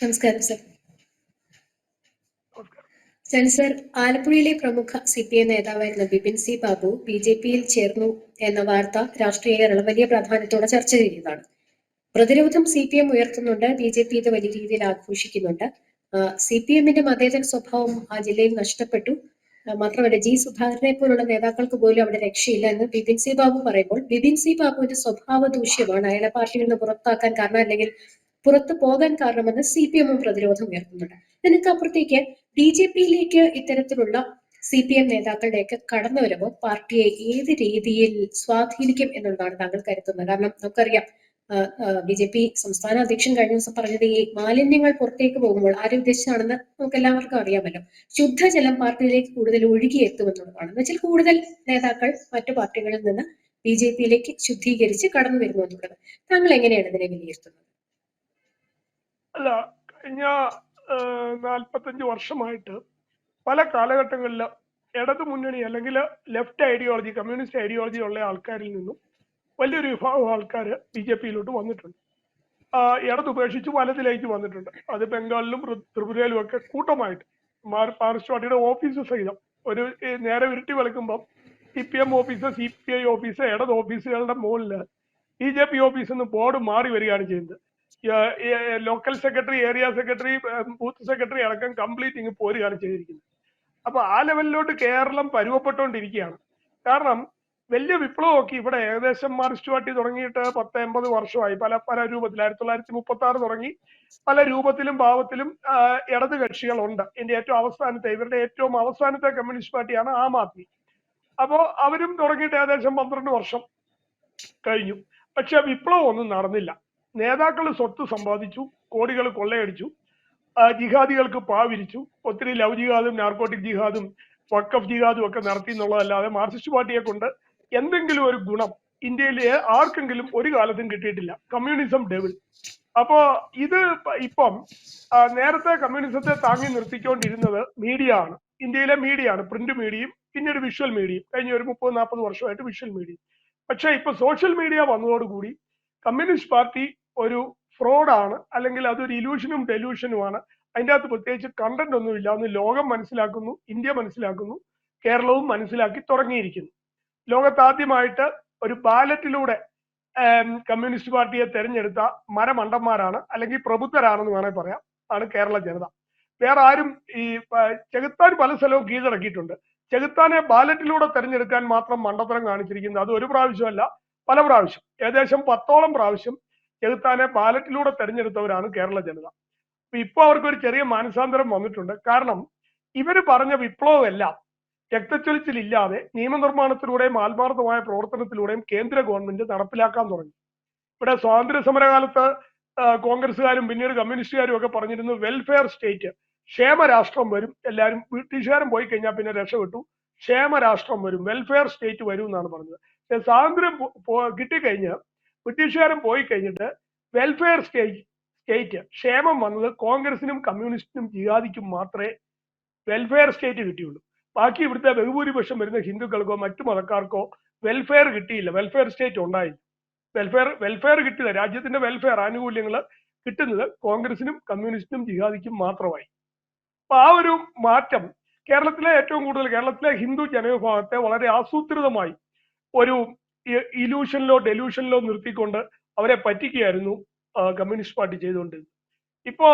നമസ്കാരം sir. Sir, ആലപ്പുഴയിലെ പ്രമുഖ CPI നേതാവായിരുന്ന ബിപിൻ സി ബാബു BJP-യിൽ ചേർന്നു എന്ന വാർത്ത രാഷ്ട്രീയ കേരളം വലിയ പ്രാധാന്യത്തോടെ ചർച്ച ചെയ്യുന്നതാണ്. പ്രതിരോധം CPM ഉയർത്തുന്നുണ്ട്, BJP ഇത് വലിയ രീതിയിൽ ആഘോഷിക്കുന്നുണ്ട്. CPM-ന്റെ മതേതര സ്വഭാവം ആ ജില്ലയിൽ നഷ്ടപ്പെട്ടു. മാത്രമല്ല G സുധാകരനെ പോലുള്ള നേതാക്കൾക്ക് പോലും അവിടെ രക്ഷയില്ല എന്ന് ബിപിൻ സി ബാബു പറയുമ്പോൾ ബിപിൻ സി ബാബുവിന്റെ സ്വഭാവ ദൂഷ്യമാണ് അയാളെ പാർട്ടിയിൽ നിന്ന് പുറത്താക്കാൻ കാരണം, അല്ലെങ്കിൽ പുറത്തു പോകാൻ കാരണമെന്ന് CPM പ്രതിരോധം ഉയർത്തുന്നുണ്ട്. ഇതിനൊക്കപ്പുറത്തേക്ക് BJP-യിലേക്ക് ഇത്തരത്തിലുള്ള CPM നേതാക്കളുടെയൊക്കെ കടന്നുവരവ് പാർട്ടിയെ ഏത് രീതിയിൽ സ്വാധീനിക്കും എന്നുള്ളതാണ് താങ്കൾ കരുതുന്നത്? കാരണം നമുക്കറിയാം, BJP സംസ്ഥാന അധ്യക്ഷൻ കഴിഞ്ഞ ദിവസം പറഞ്ഞത് ഈ മാലിന്യങ്ങൾ പുറത്തേക്ക് പോകുമ്പോൾ ആരെ ഉദ്ദേശിച്ചാണെന്ന് നമുക്ക് എല്ലാവർക്കും അറിയാമല്ലോ. ശുദ്ധജലം പാർട്ടിയിലേക്ക് കൂടുതൽ ഒഴുകിയെത്തുമെന്നുള്ളതാണ്. എന്ന് വെച്ചാൽ കൂടുതൽ നേതാക്കൾ മറ്റു പാർട്ടികളിൽ നിന്ന് BJP-യിലേക്ക് ശുദ്ധീകരിച്ച് കടന്നു വരുന്നു എന്നുള്ളത്. താങ്കൾ എങ്ങനെയാണ് ഇതിനെ വിലയിരുത്തുന്നത്? അല്ല, കഴിഞ്ഞ 45 വർഷമായിട്ട് പല കാലഘട്ടങ്ങളിൽ ഇടതു മുന്നണി അല്ലെങ്കിൽ ലെഫ്റ്റ് ഐഡിയോളജി, കമ്മ്യൂണിസ്റ്റ് ഐഡിയോളജി ഉള്ള ആൾക്കാരിൽ നിന്നും വലിയൊരു വിഭാഗം ആൾക്കാർ BJP-യിലോട്ട് വന്നിട്ടുണ്ട്. ഇടത് ഉപേക്ഷിച്ച് വലതിലേക്ക് വന്നിട്ടുണ്ട്. അത് ബംഗാളിലും ത്രിപുരയിലും ഒക്കെ കൂട്ടമായിട്ട് മാർക്സിസ്റ്റ് പാർട്ടിയുടെ ഓഫീസ് സഹിതം ഒരു നേരെ ഉരുട്ടി വെളുക്കുമ്പം CPM ഓഫീസ്, CPI ഓഫീസ്, ഇടത് ഓഫീസുകളുടെ മുകളിൽ BJP ഓഫീസിൽ നിന്ന് ബോർഡ് മാറി വരികയാണ് ചെയ്യുന്നത്. Local secretary, area secretary, booth secretary അടക്കം കംപ്ലീറ്റ് ഇങ്ങ് പോരുകയാണ് ചെയ്തിരിക്കുന്നത്. അപ്പൊ ആ ലെവലിലോട്ട് കേരളം പരുവപ്പെട്ടുകൊണ്ടിരിക്കുകയാണ്. കാരണം വലിയ വിപ്ലവമൊക്കെ ഇവിടെ ഏകദേശം മാർക്സിസ്റ്റ് പാർട്ടി തുടങ്ങിയിട്ട് 10-80 വർഷമായി. പല പല രൂപത്തിൽ 1936 തുടങ്ങി പല രൂപത്തിലും ഭാവത്തിലും ഇടത് കക്ഷികളുണ്ട്. ഇതിന്റെ ഇവരുടെ ഏറ്റവും അവസാനത്തെ കമ്മ്യൂണിസ്റ്റ് പാർട്ടിയാണ് ആം ആദ്മി. അപ്പോ അവരും തുടങ്ങിയിട്ട് ഏകദേശം 12 വർഷം കഴിഞ്ഞു. പക്ഷെ വിപ്ലവം ഒന്നും നടന്നില്ല. നേതാക്കൾ സ്വത്ത് സമ്പാദിച്ചു, കോടികൾ കൊള്ളയടിച്ചു, ജിഹാദികൾക്ക് പാവിരിച്ചു, ഒത്തിരി ലവ് ജിഹാദും നാർക്കോട്ടിക് ജിഹാദും വഖഫ് ജിഹാദും ഒക്കെ നടത്തി എന്നുള്ളതല്ലാതെ മാർക്സിസ്റ്റ് പാർട്ടിയെ കൊണ്ട് എന്തെങ്കിലും ഒരു ഗുണം ഇന്ത്യയിലെ ആർക്കെങ്കിലും ഒരു കാലത്തും കിട്ടിയിട്ടില്ല. Communism devil. അപ്പോ ഇത് ഇപ്പം നേരത്തെ കമ്മ്യൂണിസത്തെ താങ്ങി നിർത്തിക്കൊണ്ടിരുന്നത് മീഡിയ ആണ്. ഇന്ത്യയിലെ മീഡിയ ആണ്, പ്രിന്റ് മീഡിയയും പിന്നീട് വിഷ്വൽ മീഡിയയും. കഴിഞ്ഞ ഒരു 30-40 വർഷമായിട്ട് വിഷ്വൽ മീഡിയയും. പക്ഷെ ഇപ്പൊ സോഷ്യൽ മീഡിയ വന്നതോടുകൂടി കമ്മ്യൂണിസ്റ്റ് പാർട്ടി ഒരു ഫ്രോഡാണ്, അല്ലെങ്കിൽ അതൊരു ഇലൂഷനും ഡെലൂഷനുമാണ്. അതിൻ്റെ അകത്ത് പ്രത്യേകിച്ച് കണ്ടന്റ് ഒന്നുമില്ല എന്ന് ലോകം മനസ്സിലാക്കുന്നു, ഇന്ത്യ മനസ്സിലാക്കുന്നു, കേരളവും മനസ്സിലാക്കി തുടങ്ങിയിരിക്കുന്നു. ലോകത്താദ്യമായിട്ട് ഒരു ബാലറ്റിലൂടെ കമ്മ്യൂണിസ്റ്റ് പാർട്ടിയെ തെരഞ്ഞെടുത്ത മരമണ്ടന്മാരാണ്, അല്ലെങ്കിൽ പ്രബുദ്ധരാണെന്ന് വേണമെങ്കിൽ പറയാം, ആണ് കേരള ജനത. വേറെ ആരും ഈ ചെകുത്താൻ പല സ്ഥലവും കീഴടക്കിയിട്ടുണ്ട്. ചെകുത്താനെ ബാലറ്റിലൂടെ തെരഞ്ഞെടുക്കാൻ മാത്രം മണ്ടത്തരം കാണിച്ചിരിക്കുന്നത് അത് ഒരു പ്രാവശ്യമല്ല, പല പ്രാവശ്യം, ഏകദേശം 10ഓളം പ്രാവശ്യം ചെകുത്താനെ ബാലറ്റിലൂടെ തെരഞ്ഞെടുത്തവരാണ് കേരള ജനത. ഇപ്പൊ അവർക്കൊരു ചെറിയ മാനസാന്തരം വന്നിട്ടുണ്ട്. കാരണം ഇവര് പറഞ്ഞ വിപ്ലവമെല്ലാം രക്തച്ചൊലിച്ചിലില്ലാതെ നിയമനിർമ്മാണത്തിലൂടെയും ആത്മാർത്ഥമായ പ്രവർത്തനത്തിലൂടെയും കേന്ദ്ര ഗവൺമെന്റ് നടപ്പിലാക്കാൻ തുടങ്ങി. ഇവിടെ സ്വാതന്ത്ര്യ സമരകാലത്ത് കോൺഗ്രസ്സുകാരും പിന്നീട് കമ്മ്യൂണിസ്റ്റുകാരും ഒക്കെ പറഞ്ഞിരുന്നു വെൽഫെയർ സ്റ്റേറ്റ്, ക്ഷേമരാഷ്ട്രം വരും, എല്ലാവരും ബ്രിട്ടീഷുകാരും പോയി കഴിഞ്ഞാൽ പിന്നെ രക്ഷപ്പെട്ടു, ക്ഷേമരാഷ്ട്രം വരും, വെൽഫെയർ സ്റ്റേറ്റ് വരും എന്നാണ് പറഞ്ഞത്. സ്വാതന്ത്ര്യം കിട്ടിക്കഴിഞ്ഞ് ബ്രിട്ടീഷുകാരും പോയി കഴിഞ്ഞിട്ട് വെൽഫെയർ സ്റ്റേറ്റ് ക്ഷേമം വന്നത് കോൺഗ്രസിനും കമ്മ്യൂണിസ്റ്റിനും ജിഹാദിക്കും മാത്രമേ വെൽഫെയർ സ്റ്റേറ്റ് കിട്ടിയുള്ളൂ. ബാക്കി ഇവിടുത്തെ ബഹുഭൂരിപക്ഷം വരുന്ന ഹിന്ദുക്കൾക്കോ മറ്റു മതക്കാർക്കോ വെൽഫെയർ കിട്ടിയില്ല, വെൽഫെയർ സ്റ്റേറ്റ് ഉണ്ടായില്ല. വെൽഫെയർ കിട്ടില്ല, രാജ്യത്തിന്റെ വെൽഫെയർ ആനുകൂല്യങ്ങൾ കിട്ടുന്നത് കോൺഗ്രസിനും കമ്മ്യൂണിസ്റ്റിനും ജിഹാദിക്കും മാത്രമായി. അപ്പൊ ആ ഒരു മാറ്റം കേരളത്തിലെ ഏറ്റവും കൂടുതൽ കേരളത്തിലെ ഹിന്ദു ജനവിഭാഗത്തെ വളരെ ആസൂത്രിതമായി ഒരു ഇലൂഷനിലോ ഡെലൂഷനിലോ നിർത്തിക്കൊണ്ട് അവരെ പറ്റിക്കുകയായിരുന്നു കമ്മ്യൂണിസ്റ്റ് പാർട്ടി ചെയ്തുകൊണ്ടിരുന്നത്. ഇപ്പോ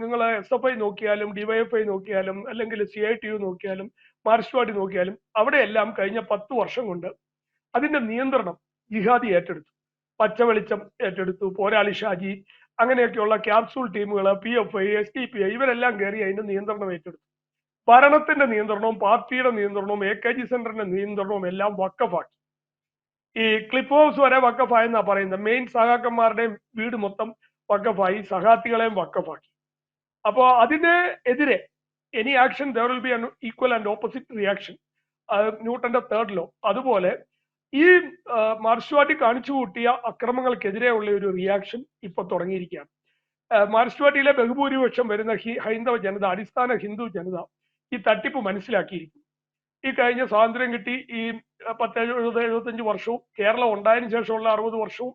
നിങ്ങൾ SFI നോക്കിയാലും DYFI നോക്കിയാലും അല്ലെങ്കിൽ CITU നോക്കിയാലും മാർക്സിസ്റ്റ് പാർട്ടി നോക്കിയാലും അവിടെയെല്ലാം കഴിഞ്ഞ 10 വർഷം കൊണ്ട് അതിന്റെ നിയന്ത്രണം ജിഹാദി ഏറ്റെടുത്തു. പച്ചവെളിച്ചം ഏറ്റെടുത്തു, പോരാളി ഷാജി, അങ്ങനെയൊക്കെയുള്ള ക്യാപ്സൂൾ ടീമുകൾ, PFI, SDPI ഇവരെല്ലാം കയറി അതിന്റെ നിയന്ത്രണം ഏറ്റെടുത്തു. ഭരണത്തിന്റെ നിയന്ത്രണവും പാർട്ടിയുടെ നിയന്ത്രണവും AKG സെന്ററിന്റെ നിയന്ത്രണവും എല്ലാം വക്കഫാക്കി. ഈ ക്ലിപ്പ് ഹൗസ് വരെ വക്കഫായെന്നാ പറയുന്നത്. മെയിൻ സഹാക്കന്മാരുടെയും വീട് മൊത്തം വക്കഫായി, സഹാത്തികളെയും വക്കഫാക്കി. അപ്പോ അതിന് എതിരെ any action there will be an equal and opposite reaction, ന്യൂട്ടന്റെ 3rd ലോ. അതുപോലെ ഈ മാർക്സിസ്റ്റ് പാർട്ടി കാണിച്ചു കൂട്ടിയ അക്രമങ്ങൾക്കെതിരെയുള്ള ഒരു റിയാക്ഷൻ ഇപ്പൊ തുടങ്ങിയിരിക്കുകയാണ്. മാർക്സിസ്റ്റ് പാർട്ടിയിലെ ബഹുഭൂരിപക്ഷം വരുന്ന ഹൈന്ദവ ജനത, അടിസ്ഥാന ഹിന്ദു ജനത ഈ തട്ടിപ്പ് മനസ്സിലാക്കിയിരിക്കുന്നു. ഈ കഴിഞ്ഞ സ്വാതന്ത്ര്യം കിട്ടി ഈ 10-70-75 വർഷവും കേരളം ഉണ്ടായതിനു ശേഷമുള്ള 60 വർഷവും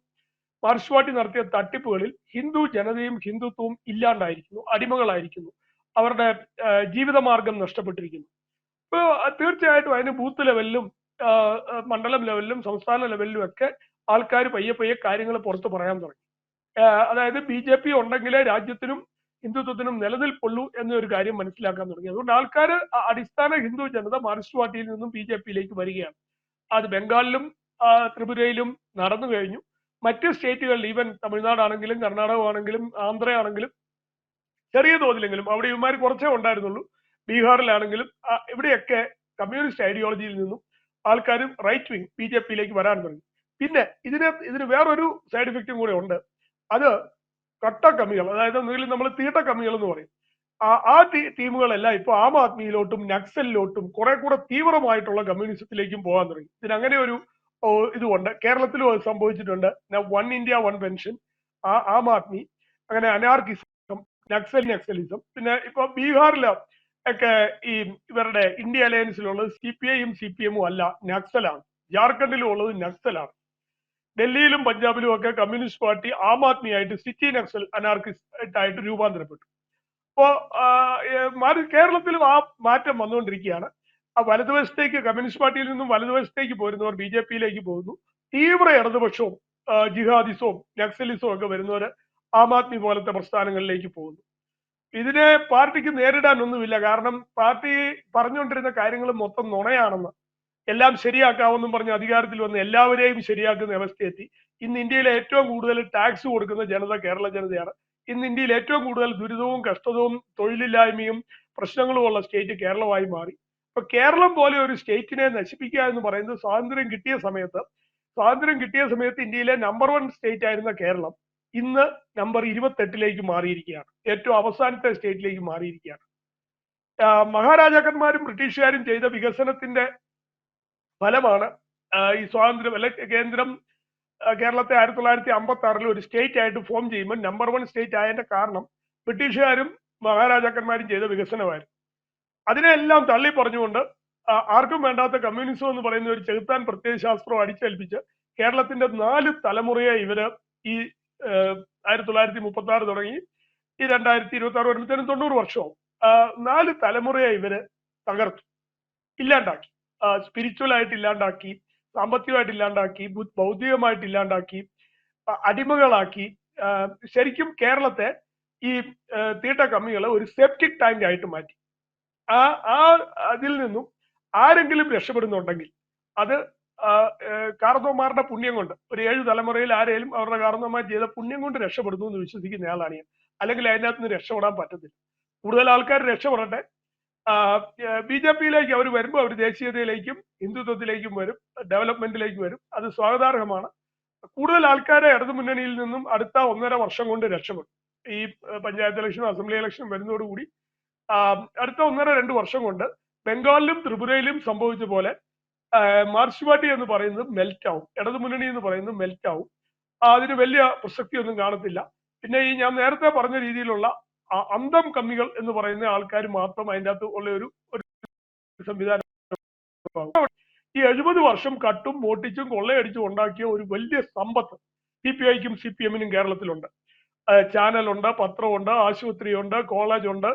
മാർക്സിസ്റ്റ് പാർട്ടി നടത്തിയ തട്ടിപ്പുകളിൽ ഹിന്ദു ജനതയും ഹിന്ദുത്വവും ഇല്ലാണ്ടായിരിക്കുന്നു, അടിമകളായിരിക്കുന്നു, അവരുടെ ജീവിതമാർഗം നഷ്ടപ്പെട്ടിരിക്കുന്നു. ഇപ്പൊ തീർച്ചയായിട്ടും അതിന് ബൂത്ത് ലെവലിലും മണ്ഡലം ലെവലിലും സംസ്ഥാന ലെവലിലും ഒക്കെ ആൾക്കാർ പയ്യെ പയ്യെ കാര്യങ്ങൾ പുറത്ത് പറയാൻ തുടങ്ങി. അതായത് BJP ഉണ്ടെങ്കിലേ രാജ്യത്തിനും ഹിന്ദുത്വത്തിനും നിലനിൽപ്പുള്ളൂ എന്നൊരു കാര്യം മനസ്സിലാക്കാൻ തുടങ്ങി. അതുകൊണ്ട് ആൾക്കാർ അടിസ്ഥാന ഹിന്ദു ജനത മാർക്സിസ്റ്റ് പാർട്ടിയിൽ നിന്നും BJPയിലേക്ക് വരികയാണ്. അത് ബംഗാളിലും ത്രിപുരയിലും നടന്നു കഴിഞ്ഞു. മറ്റ് സ്റ്റേറ്റുകളിൽ ഈവൻ തമിഴ്നാടാണെങ്കിലും കർണാടകമാണെങ്കിലും ആന്ധ്രയാണെങ്കിലും ചെറിയ തോതിലെങ്കിലും അവിടെ ഇവന്മാർ കുറച്ചേ ഉണ്ടായിരുന്നുള്ളൂ. ബീഹാറിലാണെങ്കിലും ഇവിടെയൊക്കെ കമ്മ്യൂണിസ്റ്റ് ഐഡിയോളജിയിൽ നിന്നും ആൾക്കാർ റൈറ്റ് വിങ് BJPയിലേക്ക് വരാൻ തുടങ്ങി. പിന്നെ ഇതിന് വേറൊരു സൈഡ് ഇഫക്റ്റും കൂടെ ഉണ്ട്. അത് കട്ട കമ്മികൾ, അതായത് ഒന്നുകിൽ നമ്മൾ തീട്ട കമ്മികൾ എന്ന് പറയും. ആ ടീമുകളെല്ലാം ഇപ്പൊ ആം ആദ്മിയിലോട്ടും നക്സലിലോട്ടും കുറെ കൂടെ തീവ്രമായിട്ടുള്ള കമ്മ്യൂണിസത്തിലേക്കും പോകാൻ തുടങ്ങി. ഇതിനങ്ങനെ ഒരു ഇതുകൊണ്ട് കേരളത്തിലും അത് സംഭവിച്ചിട്ടുണ്ട്. One India one pension, Aam Aadmi, അങ്ങനെ അനാർക്കിസം, നക്സലിസം. പിന്നെ ഇപ്പൊ ബീഹാറില് ഒക്കെ ഈ ഇവരുടെ ഇന്ത്യ അലയൻസിലുള്ളത് CPIയും CPMും അല്ല, നക്സലാണ്. ജാർഖണ്ഡിലും ഉള്ളത് നക്സലാണ്. ഡൽഹിയിലും പഞ്ചാബിലും ഒക്കെ കമ്മ്യൂണിസ്റ്റ് പാർട്ടി ആം ആദ്മി ആയിട്ട് സിറ്റി നക്സൽ അനാർക്കിസ്റ്റ് ആയിട്ട് രൂപാന്തരപ്പെട്ടു. അപ്പോ കേരളത്തിലും ആ മാറ്റം വന്നുകൊണ്ടിരിക്കുകയാണ്. ആ വലതുവശത്തേക്ക് കമ്മ്യൂണിസ്റ്റ് പാർട്ടിയിൽ നിന്നും വലതുവശത്തേക്ക് പോരുന്നവർ BJPയിലേക്ക് പോകുന്നു. തീവ്ര ഇടതുപക്ഷവും ജിഹാദിസവും നക്സലിസവും ഒക്കെ വരുന്നവർ ആം ആദ്മി പോലത്തെ പ്രസ്ഥാനങ്ങളിലേക്ക് പോകുന്നു. ഇതിനെ പാർട്ടിക്ക് നേരിടാനൊന്നുമില്ല. കാരണം പാർട്ടി പറഞ്ഞുകൊണ്ടിരുന്ന കാര്യങ്ങൾ മൊത്തം നുണയാണെന്ന്, എല്ലാം ശരിയാക്കാമെന്നും പറഞ്ഞ് അധികാരത്തിൽ വന്ന് എല്ലാവരെയും ശരിയാക്കുന്ന അവസ്ഥയെത്തി. ഇന്ന് ഇന്ത്യയിലെ ഏറ്റവും കൂടുതൽ ടാക്സ് കൊടുക്കുന്ന ജനത കേരള ജനതയാണ്. ഇന്ന് ഇന്ത്യയിൽ ഏറ്റവും കൂടുതൽ ദുരിതവും കഷ്ടതവും തൊഴിലില്ലായ്മയും പ്രശ്നങ്ങളും ഉള്ള സ്റ്റേറ്റ് കേരളമായി മാറി. ഇപ്പൊ കേരളം പോലെ ഒരു സ്റ്റേറ്റിനെ നശിപ്പിക്കുക എന്ന് പറയുന്നത് സ്വാതന്ത്ര്യം കിട്ടിയ സമയത്ത് ഇന്ത്യയിലെ നമ്പർ 1 സ്റ്റേറ്റ് ആയിരുന്ന കേരളം ഇന്ന് നമ്പർ 28ലേക്ക് മാറിയിരിക്കുകയാണ്. ഏറ്റവും അവസാനത്തെ സ്റ്റേറ്റിലേക്ക് മാറിയിരിക്കുകയാണ്. മഹാരാജാക്കന്മാരും ബ്രിട്ടീഷുകാരും ചെയ്ത വികസനത്തിന്റെ ഫലമാണ് ഈ സ്വാതന്ത്ര്യം. അല്ലെ, കേന്ദ്രം കേരളത്തെ 1956 ഒരു സ്റ്റേറ്റ് ആയിട്ട് ഫോം ചെയ്യുമ്പോൾ നമ്പർ 1 സ്റ്റേറ്റ് ആയതിന്റെ കാരണം ബ്രിട്ടീഷുകാരും മഹാരാജാക്കന്മാരും ചെയ്ത വികസനമായിരുന്നു. അതിനെല്ലാം തള്ളി പറഞ്ഞുകൊണ്ട് ആർക്കും വേണ്ടാത്ത കമ്മ്യൂണിസം എന്ന് പറയുന്ന ഒരു ചെകുത്താൻ പ്രത്യയശാസ്ത്രം അടിച്ചേൽപ്പിച്ച് കേരളത്തിന്റെ 4 തലമുറയെ ഇവര് ഈ 1936 തുടങ്ങി ഈ 2026 വരുമ്പോഴത്തേനും 90 വർഷവും 4 തലമുറയെ ഇവര് തകർത്തു, ഇല്ലാണ്ടാക്കി. സ്പിരിച്വൽ ആയിട്ട് ഇല്ലാണ്ടാക്കി, സാമ്പത്തികമായിട്ട് ഇല്ലാണ്ടാക്കി, ഭൗതികമായിട്ട് ഇല്ലാണ്ടാക്കി, അടിമകളാക്കി. ശരിക്കും കേരളത്തെ ഈ തീട്ട കമ്മികളെ ഒരു സെപ്റ്റിക് ടാങ്ക് ആയിട്ട് മാറ്റി. അതിൽ നിന്നും ആരെങ്കിലും രക്ഷപ്പെടുന്നുണ്ടെങ്കിൽ അത് കാർന്നോന്മാരുടെ പുണ്യം കൊണ്ട്, ഒരു 7 തലമുറയിൽ ആരെങ്കിലും അവരുടെ കാർന്നോന്മാർ ചെയ്ത പുണ്യം കൊണ്ട് രക്ഷപ്പെടുന്നു എന്ന് വിശ്വസിക്കുന്ന ആളാണ് ഞാൻ. അല്ലെങ്കിൽ അതിനകത്ത് നിന്ന് രക്ഷപ്പെടാൻ പറ്റത്തില്ല. കൂടുതൽ ആൾക്കാർ രക്ഷപ്പെടട്ടെ. BJPയിലേക്ക് അവർ വരുമ്പോൾ അവർ ദേശീയതയിലേക്കും ഹിന്ദുത്വത്തിലേക്കും വരും, ഡെവലപ്മെന്റിലേക്ക് വരും. അത് സ്വാഗതാർഹമാണ്. കൂടുതൽ ആൾക്കാരെ ഇടതുമുന്നണിയിൽ നിന്നും അടുത്ത 1.5 വർഷം കൊണ്ട് രക്ഷപ്പെടും. ഈ പഞ്ചായത്ത് ഇലക്ഷനും അസംബ്ലി ഇലക്ഷനും വരുന്നതോടുകൂടി അടുത്ത 1.5-2 വർഷം കൊണ്ട് ബംഗാളിലും ത്രിപുരയിലും സംഭവിച്ച പോലെ മാർക്സിസ്റ്റ് പാർട്ടി എന്ന് പറയുന്നത് മെൽറ്റ് ആവും, ഇടതുമുന്നണി എന്ന് പറയുന്നത് മെൽറ്റ് ആവും. അതിന് വലിയ പ്രസക്തി ഒന്നും കാണത്തില്ല. പിന്നെ ഈ ഞാൻ നേരത്തെ പറഞ്ഞ രീതിയിലുള്ള അന്തം കമ്മികൾ എന്ന് പറയുന്ന ആൾക്കാർ മാത്രം അതിൻ്റെ അകത്ത് ഉള്ള ഒരു സംവിധാനം. ഈ 70 വർഷം കട്ടും മോട്ടിച്ചും കൊള്ളയടിച്ചും ഉണ്ടാക്കിയ ഒരു വലിയ സമ്പത്ത് CPIക്കും CPMനും കേരളത്തിലുണ്ട്. ചാനലുണ്ട്, പത്രമുണ്ട്, ആശുപത്രിയുണ്ട്, കോളേജുണ്ട്,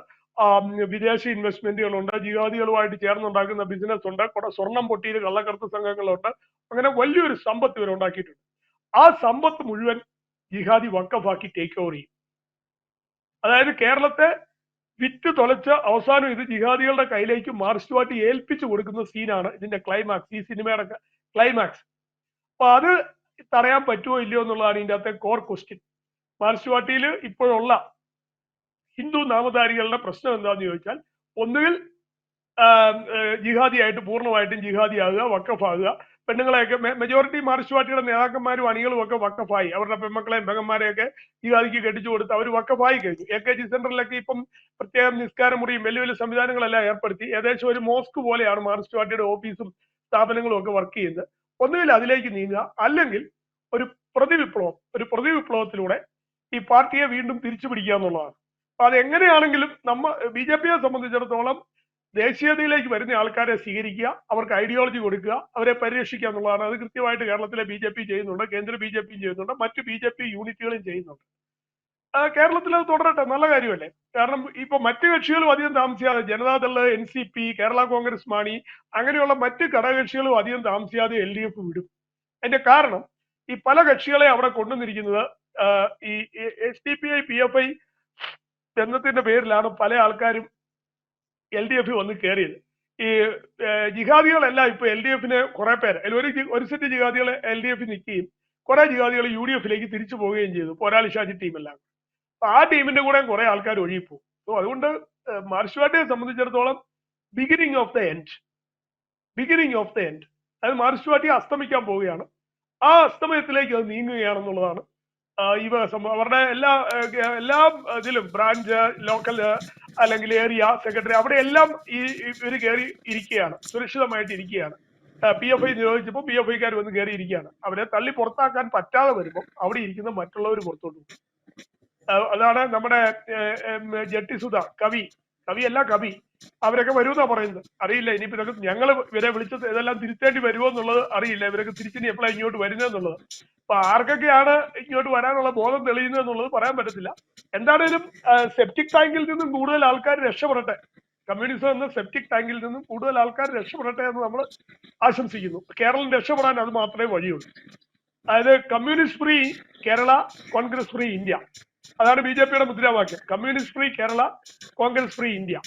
വിദേശ ഇൻവെസ്റ്റ്മെന്റുകളുണ്ട്, ജിഹാദികളുമായിട്ട് ചേർന്നുണ്ടാക്കുന്ന ബിസിനസ് ഉണ്ട്, സ്വർണം പൊട്ടിയിൽ കള്ളക്കടത്ത് സംഘങ്ങളുണ്ട്. അങ്ങനെ വലിയൊരു സമ്പത്ത് ഇവർ ഉണ്ടാക്കിയിട്ടുണ്ട്. ആ സമ്പത്ത് മുഴുവൻ ജിഹാദി വഖഫാക്കി ടേക്ക് ഓവർ ചെയ്യും. അതായത് കേരളത്തെ വിറ്റ് തുലച്ച് അവസാനം ഇത് ജിഹാദികളുടെ കയ്യിലേക്ക് മാർക്സിസ്റ്റ് പാർട്ടി ഏൽപ്പിച്ചു കൊടുക്കുന്ന സീനാണ് ഇതിന്റെ ക്ലൈമാക്സ്, ഈ സിനിമയുടെ ക്ലൈമാക്സ്. അപ്പൊ അത് തടയാൻ പറ്റുമോ ഇല്ലയോ എന്നുള്ളതാണ് ഇതിന്റെ അകത്തെ കോർ ക്വസ്റ്റ്യൻ. മാർക്സിസ്റ്റ് പാർട്ടിയിൽ ഇപ്പോഴുള്ള ഹിന്ദു നാമധാരികളുടെ പ്രശ്നം എന്താണെന്ന് ചോദിച്ചാൽ, ഒന്നുകിൽ ജിഹാദിയായിട്ട് പൂർണ്ണമായിട്ടും ജിഹാദിയാകുക, വഖഫാകുക. പെണ്ണുങ്ങളെയൊക്കെ മെജോറിറ്റി മാർക്സിസ്റ്റ് പാർട്ടിയുടെ നേതാക്കന്മാരും അണികളും ഒക്കെ വഖഫായി, അവരുടെ പെൺമക്കളെയും പെങ്ങന്മാരെയൊക്കെ ജിഹാദിക്ക് കെട്ടിച്ചു കൊടുത്ത് അവർ വഖഫായി കഴിഞ്ഞു. AKG സെന്ററിലൊക്കെ ഇപ്പം പ്രത്യേകം നിസ്കാര മുറിയും വലിയ വലിയ സംവിധാനങ്ങളെല്ലാം ഏർപ്പെടുത്തി ഏകദേശം ഒരു മോസ്ക് പോലെയാണ് മാർക്സിസ്റ്റ് പാർട്ടിയുടെ ഓഫീസും സ്ഥാപനങ്ങളും ഒക്കെ വർക്ക് ചെയ്യുന്നത്. ഒന്നുകിൽ അതിലേക്ക് നീങ്ങുക, അല്ലെങ്കിൽ ഒരു പ്രതിവിപ്ലവത്തിലൂടെ ഈ പാർട്ടിയെ വീണ്ടും തിരിച്ചു പിടിക്കുക എന്നുള്ളതാണ്. അപ്പൊ അത് എങ്ങനെയാണെങ്കിലും BJPയെ സംബന്ധിച്ചിടത്തോളം ദേശീയതയിലേക്ക് വരുന്ന ആൾക്കാരെ സ്വീകരിക്കുക, അവർക്ക് ഐഡിയോളജി കൊടുക്കുക, അവരെ പരിരക്ഷിക്കുക എന്നുള്ളതാണ്. അത് കൃത്യമായിട്ട് കേരളത്തിലെ BJP ചെയ്യുന്നുണ്ട്, കേന്ദ്ര BJP ചെയ്യുന്നുണ്ട്, മറ്റ് BJP യൂണിറ്റുകളും ചെയ്യുന്നുണ്ട്. കേരളത്തിൽ അത് തുടരട്ടെ, നല്ല കാര്യമല്ലേ? കാരണം ഇപ്പൊ മറ്റു കക്ഷികളും അധികം താമസിയാതെ, ജനതാദള്, NCP, കേരള കോൺഗ്രസ് മാണി, അങ്ങനെയുള്ള മറ്റ് ഘടകകക്ഷികളും അധികം താമസിയാതെ LDF വിടും. അതിന്റെ കാരണം ഈ പല കക്ഷികളെ അവിടെ കൊണ്ടുവന്നിരിക്കുന്നത് ഈ SDPI PFI ബന്ധത്തിന്റെ പേരിലാണ് പല ആൾക്കാരും LDF വന്ന് കയറിയത്. ഈ ജിഹാദികളെല്ലാം ഇപ്പൊ LDFന് കുറെ പേര്, ഒരു സെറ്റ് ജിഹാദികൾ LDF നിൽക്കുകയും കുറെ ജിഹാദികൾ UDF തിരിച്ചു പോവുകയും ചെയ്തു, പോരാളി ഷാജി ടീമെല്ലാം. അപ്പൊ ആ ടീമിന്റെ കൂടെ കുറെ ആൾക്കാർ ഒഴുകിപ്പോകും. സോ അതുകൊണ്ട് മാർക്സിസ്റ്റ് പാർട്ടിയെ സംബന്ധിച്ചിടത്തോളം ബിഗിനിങ് ഓഫ് ദ എൻഡ്, അത് മാർക്സിസ്റ്റ് പാർട്ടി അസ്തമിക്കാൻ പോവുകയാണ്. ആ അസ്തമയത്തിലേക്ക് അത് നീങ്ങുകയാണെന്നുള്ളതാണ് അവരുടെ എല്ലാ ഇതിലും ബ്രാഞ്ച്, ലോക്കൽ അല്ലെങ്കിൽ ഏരിയ സെക്രട്ടറി, അവിടെ എല്ലാം ഇവർ കയറി ഇരിക്കുകയാണ്, സുരക്ഷിതമായിട്ട് ഇരിക്കുകയാണ്. PFI നിരോധിച്ചപ്പോൾ PFIക്കാർ വന്ന് കയറി ഇരിക്കുകയാണ്. അവരെ തള്ളി പുറത്താക്കാൻ പറ്റാതെ വരുമ്പോൾ അവിടെ ഇരിക്കുന്ന മറ്റുള്ളവർ പുറത്തോട്ട് പോകും. അതാണ് നമ്മുടെ ജട്ടിസുധ, കവി അവരൊക്കെ വരുമെന്നാ പറയുന്നത്. അറിയില്ല ഇനിയിപ്പോ ഇതൊക്കെ ഞങ്ങൾ ഇവരെ വിളിച്ചത് ഇതെല്ലാം തിരുത്തേണ്ടി വരുമോ എന്നുള്ളത് അറിയില്ല. ഇവരൊക്കെ തിരിച്ചിനി എപ്പോഴാണ് ഇങ്ങോട്ട് വരുന്നതെന്നുള്ളത്. അപ്പൊ ആർക്കൊക്കെയാണ് ഇങ്ങോട്ട് വരാനുള്ള ബോധം തെളിയുന്നത് എന്നുള്ളത് പറയാൻ പറ്റത്തില്ല. എന്താണേലും സെപ്റ്റിക് ടാങ്കിൽ നിന്നും കൂടുതൽ ആൾക്കാർ രക്ഷപ്പെടട്ടെ, കമ്മ്യൂണിസം എന്ന സെപ്റ്റിക് ടാങ്കിൽ നിന്നും കൂടുതൽ ആൾക്കാർ രക്ഷപ്പെടട്ടെ എന്ന് നമ്മൾ ആശംസിക്കുന്നു. കേരളം രക്ഷപ്പെടാൻ അത് മാത്രമേ വഴിയുള്ളൂ. അതായത് communist free Kerala, Congress free India, അതാണ് BJPയുടെ മുദ്രാവാക്യം. Communist free Kerala, Congress free India.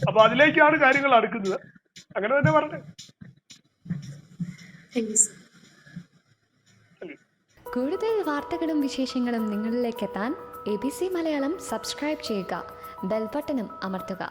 അപ്പൊ അതിലേക്കാണ് കാര്യങ്ങൾ അടുക്കുന്നത്. അങ്ങനെ തന്നെ പറഞ്ഞേ. കൂടുതൽ വാർത്തകളും വിശേഷങ്ങളും നിങ്ങളിലേക്ക് എത്താൻ ABC മലയാളം സബ്സ്ക്രൈബ് ചെയ്യുക, ബെൽ ബട്ടണും അമർത്തുക.